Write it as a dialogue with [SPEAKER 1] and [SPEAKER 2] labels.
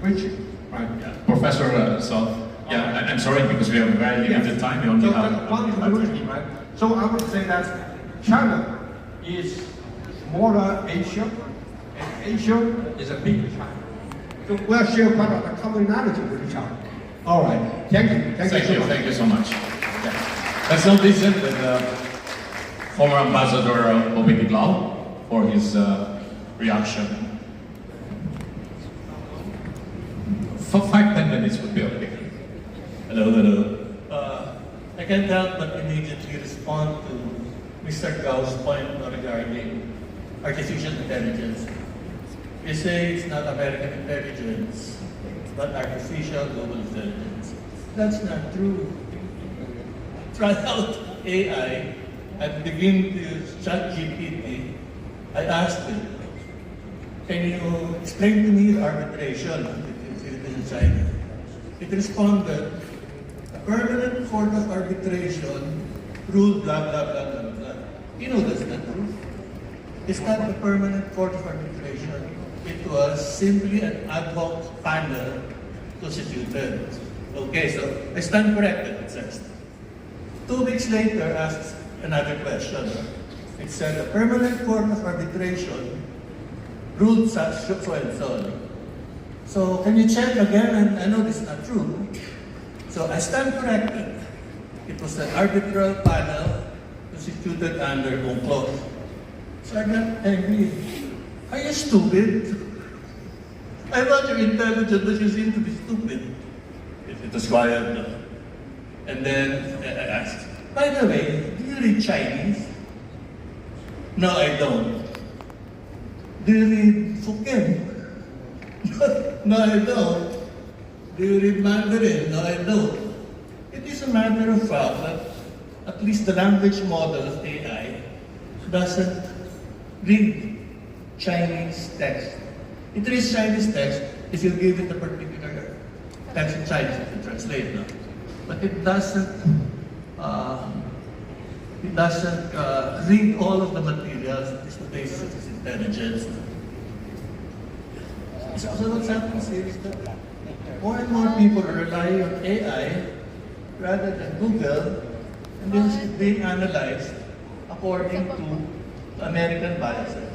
[SPEAKER 1] preaching, right?
[SPEAKER 2] Yeah. Professor, I'm sorry because we have very limited time. We only
[SPEAKER 1] So
[SPEAKER 2] have
[SPEAKER 1] one conclusion, right? So I would say that China is smaller Asia, and Asia is a big China. So we are share part of the commonality with China. All right. Thank you.
[SPEAKER 2] Thank you so much. Yeah. Let's now listen to the former ambassador Bobby Lau for his reaction. For 5-10 minutes would be okay.
[SPEAKER 3] Hello. I can't help but immediately respond to Mr. Gao's point regarding artificial intelligence. You say it's not American intelligence, but artificial global intelligence. That's not true. Try out AI and begin to use ChatGPT. I asked it, can you explain to me the arbitration between Philippines and China? It responded, a permanent court of arbitration ruled blah, blah, blah, blah, blah. You know that's not true. It's not a permanent court of arbitration. It was simply an ad hoc panel constituted. Okay, so I stand corrected, it says. 2 weeks later, asked another question. It said, a permanent court of arbitration ruled such so and so. So can you check again? And I know this is not true. So I stand corrected. It was an arbitral panel constituted under UNCLOS. So I got angry. Are you stupid? I thought you're intelligent, but you seem to be stupid. It was quiet. And then I asked, by the way, do you read Chinese? No, I don't. Do you read Hokkien? No, I don't. Do you read Mandarin? No, I don't. It is a matter of fact that at least the language model of AI doesn't read Chinese text. It reads Chinese text if you give it a particular text in Chinese, if you translate now. But it doesn't read all of the materials. It is the basis of its intelligence. So what's happening is that more and more people are relying on AI rather than Google, and this is being analyzed according to American biases.